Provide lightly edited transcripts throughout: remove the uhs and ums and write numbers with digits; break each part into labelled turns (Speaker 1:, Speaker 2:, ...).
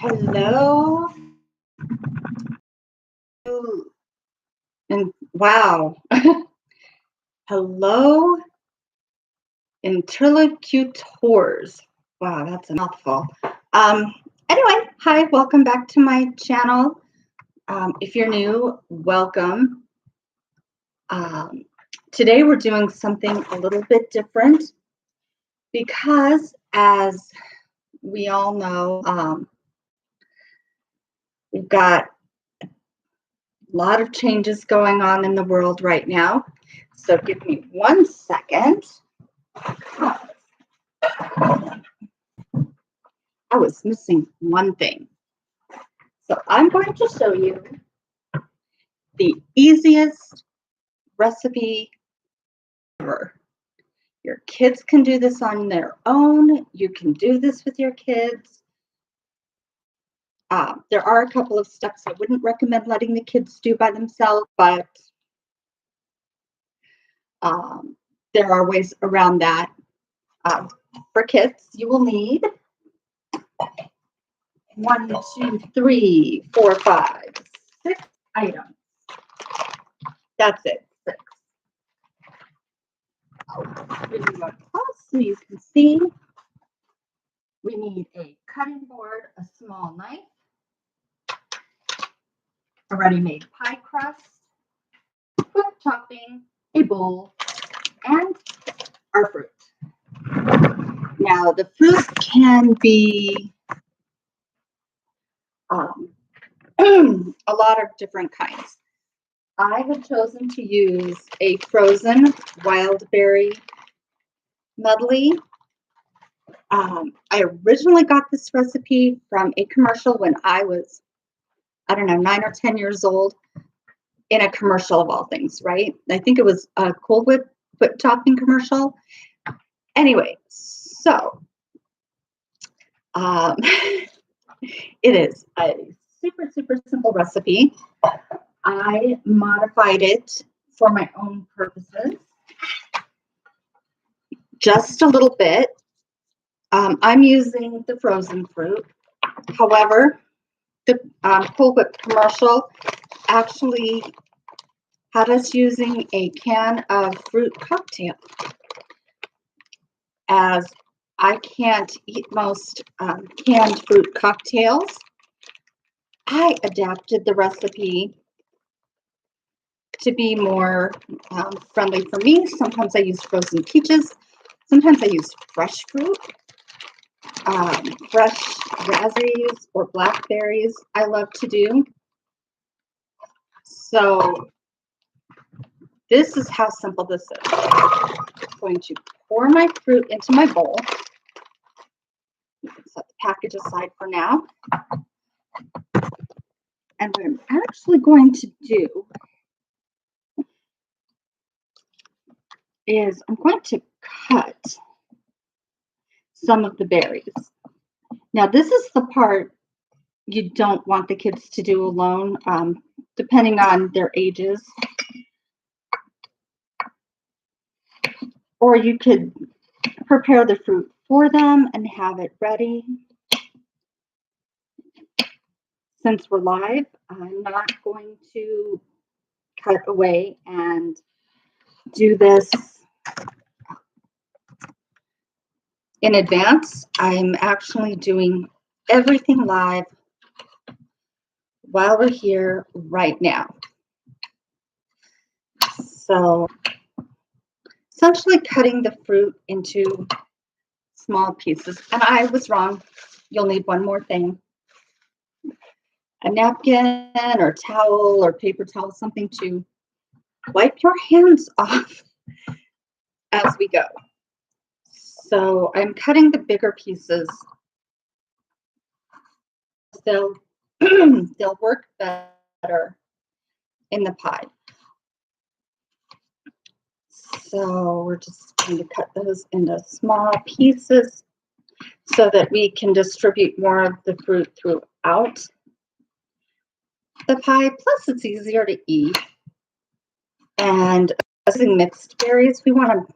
Speaker 1: Hello. And wow. Hello, interlocutors. Wow, that's a mouthful. Anyway, hi, welcome back to my channel. If you're new, welcome. Today we're doing something a little bit different because, as we all know, we've got a lot of changes going on in the world right now. So give me 1 second. I was missing one thing. So I'm going to show you the easiest recipe ever. Your kids can do this on their own. You can do this with your kids. There are a couple of steps I wouldn't recommend letting the kids do by themselves, but there are ways around that. For kids, you will need 1, 2, 3, 4, 5, 6 items. That's it, 6. I'll bring you up close so you can see. We need a cutting board, a small knife, a ready-made pie crust, quick chopping, a bowl, and our fruit. Now, the fruit can be a lot of different kinds. I have chosen to use a frozen wild berry medley. I originally got this recipe from a commercial when I was, I don't know, 9 or 10 years old, in a commercial of all things, right? I think it was a Cool Whip topping commercial. Anyway, so it is a super, super simple recipe. I modified it for my own purposes just a little bit. I'm using the frozen fruit. However, the Cool Whip commercial actually had us using a can of fruit cocktail. As I can't eat most canned fruit cocktails, I adapted the recipe to be more friendly for me. Sometimes I use frozen peaches. Sometimes I use fresh fruit, fresh raspberries or blackberries I love to do. So this is how simple this is. I'm going to pour my fruit into my bowl. Set the package aside for now. And what I'm actually going to do is I'm going to cut some of the berries. Now, this is the part you don't want the kids to do alone, depending on their ages. Or you could prepare the fruit for them and have it ready. Since we're live, I'm not going to cut away and do this in advance. I'm actually doing everything live while we're here right now. So essentially cutting the fruit into small pieces. And I was wrong. You'll need one more thing. A napkin or towel or paper towel, something to wipe your hands off as we go. So I'm cutting the bigger pieces. They'll work better in the pie. So we're just going to cut those into small pieces so that we can distribute more of the fruit throughout the pie. Plus, it's easier to eat. And using mixed berries, we want to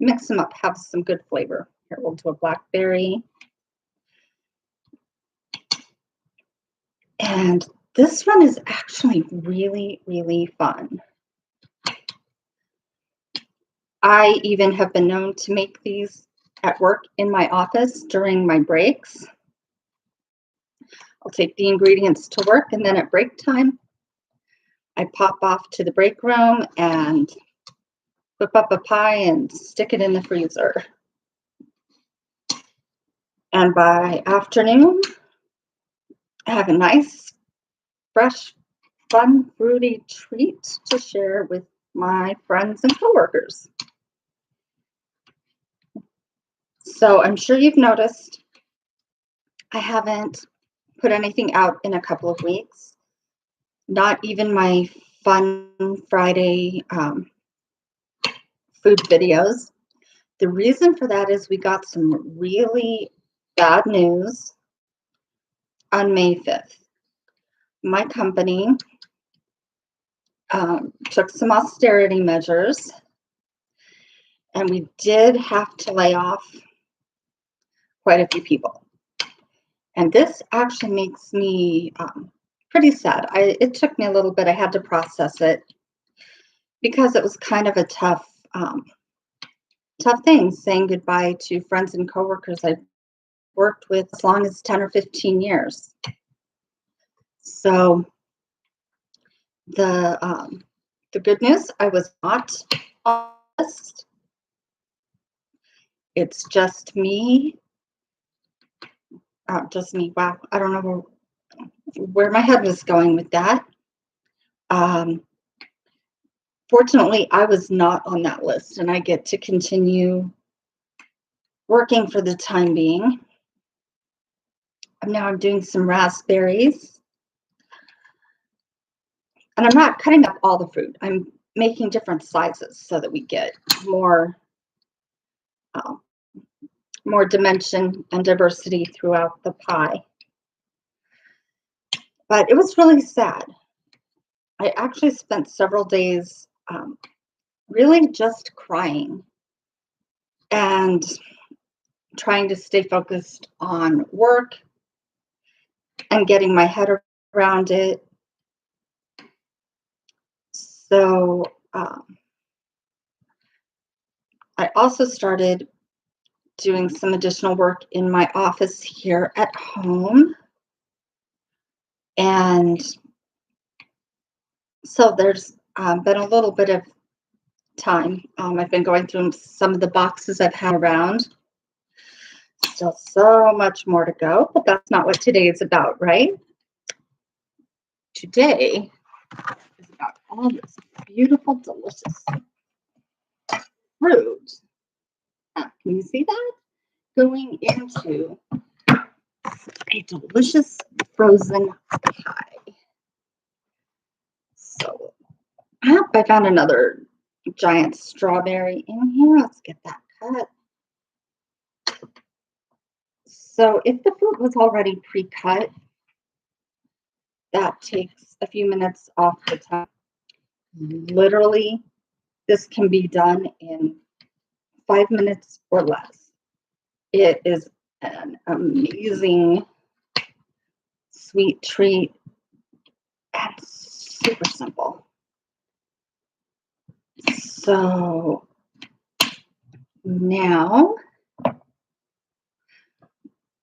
Speaker 1: mix them up, have some good flavor. Here, we'll do a blackberry. And this one is actually really, really fun. I even have been known to make these at work in my office during my breaks. I'll take the ingredients to work, and then at break time, I pop off to the break room and whip up a pie and stick it in the freezer. And by afternoon, I have a nice, fresh, fun, fruity treat to share with my friends and coworkers. So I'm sure you've noticed I haven't put anything out in a couple of weeks. Not even my fun Friday food videos. The reason for that is we got some really bad news on May 5th. My company took some austerity measures, and we did have to lay off quite a few people. And this actually makes me pretty sad. It took me a little bit. I had to process it because it was kind of a tough thing, saying goodbye to friends and coworkers I've worked with as long as 10 or 15 years. So the good news, I was not on the list. It's just me. Wow, I don't know where my head was going with that. Fortunately, I was not on that list, and I get to continue working for the time being. And now I'm doing some raspberries. And I'm not cutting up all the fruit. I'm making different sizes so that we get more dimension and diversity throughout the pie. But it was really sad. I actually spent several days really just crying and trying to stay focused on work and getting my head around it. So I also started doing some additional work in my office here at home. And so there's been a little bit of time. I've been going through some of the boxes I've had around. Still so much more to go, but that's not what today is about, right? Today is about all this beautiful, delicious fruit. Can you see that? Going into a delicious frozen pie. So I found another giant strawberry in here. Let's get that cut. So if the fruit was already pre-cut, that takes a few minutes off the time. Literally, this can be done in 5 minutes or less. It is an amazing sweet treat and super simple. So now,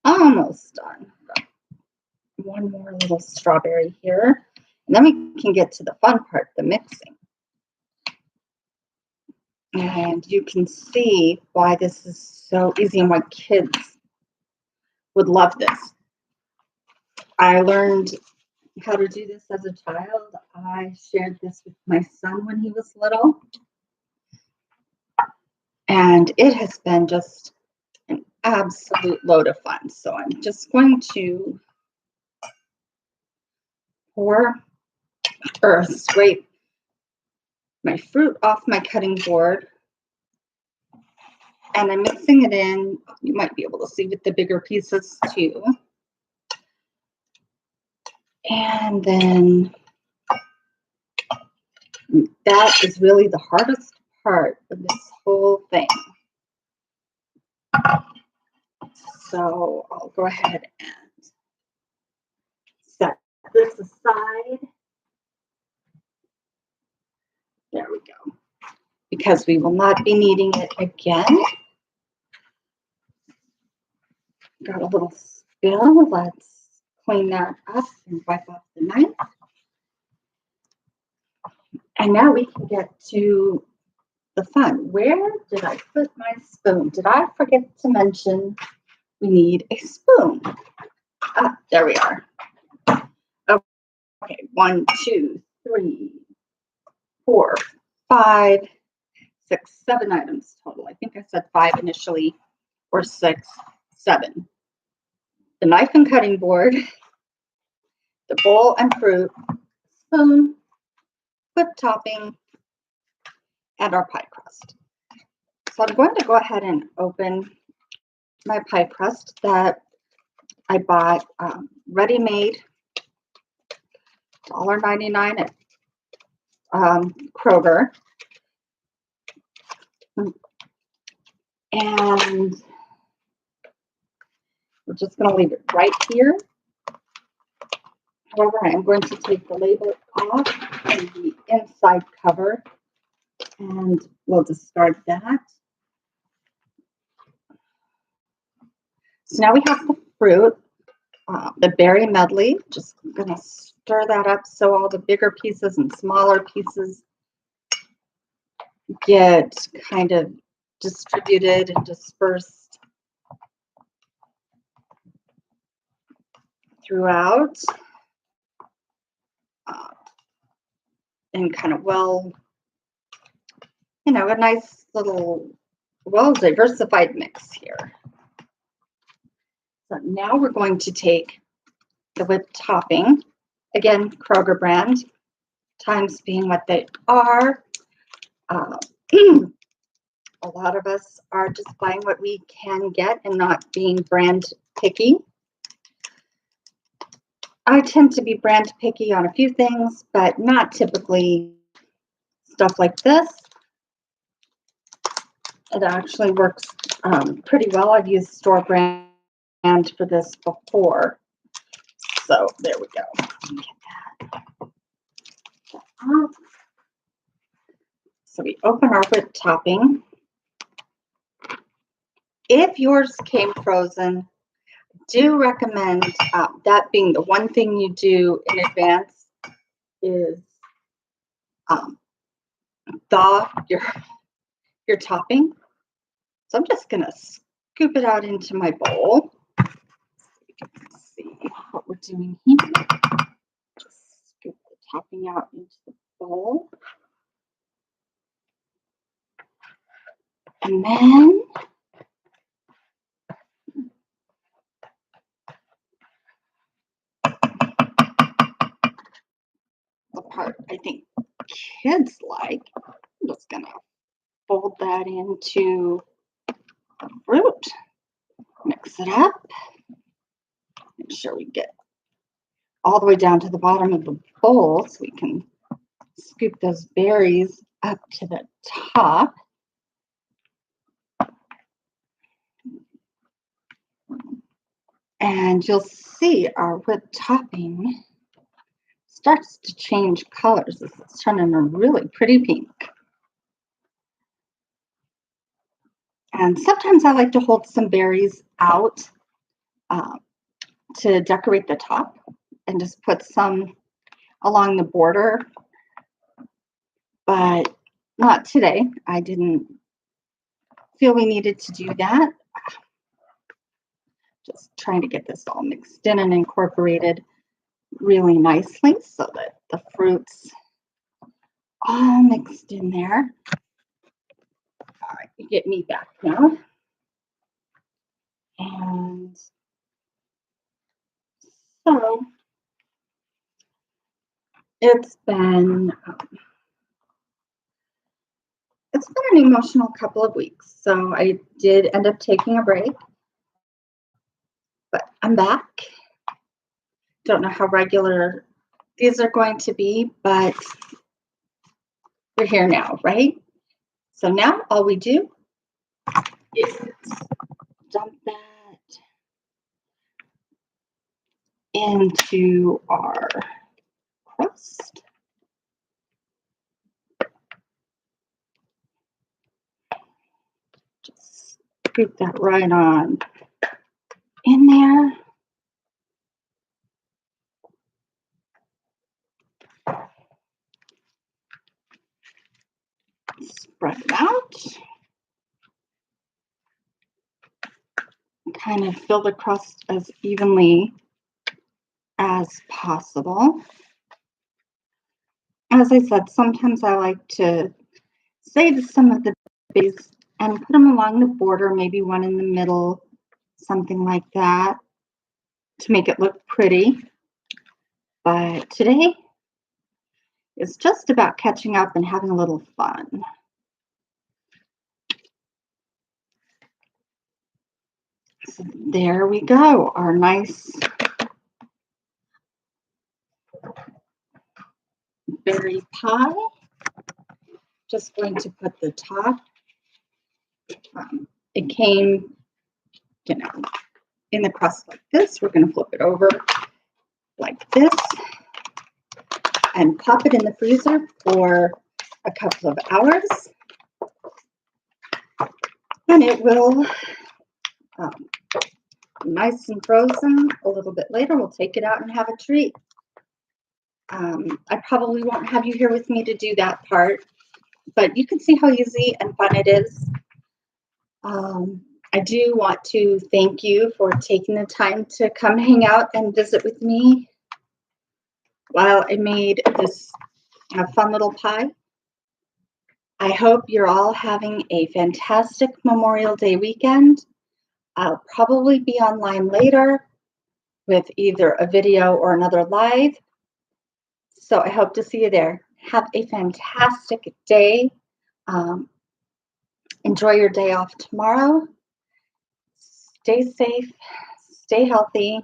Speaker 1: almost done. One more little strawberry here, and then we can get to the fun part, the mixing. And you can see why this is so easy and why kids would love this. I learned how to do this as a child. I shared this with my son when he was little. And it has been just an absolute load of fun. So I'm just going to scrape my fruit off my cutting board. And I'm mixing it in. You might be able to see with the bigger pieces too. And then that is really the hardest part of this whole thing. So I'll go ahead and set this aside. There we go. Because we will not be needing it again. Got a little spill. Let's clean that up and wipe off the knife. And now we can get to the fun. Where did I put my spoon? Did I forget to mention we need a spoon? Ah, there we are. Okay, 1, 2, 3, 4, 5, 6, 7 items total. I think I said 5 initially, or 6, 7. The knife and cutting board, the bowl and fruit, spoon, whipped topping, and our pie crust. So I'm going to go ahead and open my pie crust that I bought ready-made, $1.99 at Kroger. And we're just going to leave it right here. However, I'm going to take the label off and the inside cover, and we'll discard that. So now we have the fruit, the berry medley. Just going to stir that up so all the bigger pieces and smaller pieces get kind of distributed and dispersed throughout. And kind of well, a nice little well-diversified mix here. So now we're going to take the whipped topping, again, Kroger brand, times being what they are. A lot of us are just buying what we can get and not being brand picky. I tend to be brand picky on a few things, but not typically stuff like this. It actually works pretty well. I've used store brand for this before. So there we go. Get that. So we open our whipped topping. If yours came frozen, do recommend that being the one thing you do in advance is thaw your topping. So I'm just gonna scoop it out into my bowl. So you can see what we're doing here. Just scoop the topping out into the bowl. And then the part I think kids like, I'm just gonna fold that into the fruit. Mix it up. Make sure we get all the way down to the bottom of the bowl so we can scoop those berries up to the top. And you'll see our whipped topping starts to change colors. It's turning a really pretty pink. And sometimes I like to hold some berries out to decorate the top and just put some along the border, but not today. I didn't feel we needed to do that. Just trying to get this all mixed in and incorporated really nicely so that the fruits all mixed in there. All right, you get me back now. And so it's been an emotional couple of weeks. So I did end up taking a break, but I'm back. Don't know how regular these are going to be, but we're here now, right? So now all we do is dump that into our crust. Just scoop that right on in there. Spread it out. Kind of fill the crust as evenly as possible. As I said, sometimes I like to save some of the base and put them along the border, maybe one in the middle, something like that, to make it look pretty. But today is just about catching up and having a little fun. So there we go, our nice berry pie. Just going to put the top. It came, in the crust like this. We're going to flip it over like this and pop it in the freezer for a couple of hours. And it will be nice and frozen. A little bit later, we'll take it out and have a treat. I probably won't have you here with me to do that part, but you can see how easy and fun it is. I do want to thank you for taking the time to come hang out and visit with me while I made this fun little pie. I hope you're all having a fantastic Memorial Day weekend. I'll probably be online later with either a video or another live. So I hope to see you there. Have a fantastic day. Enjoy your day off tomorrow. Stay safe, stay healthy,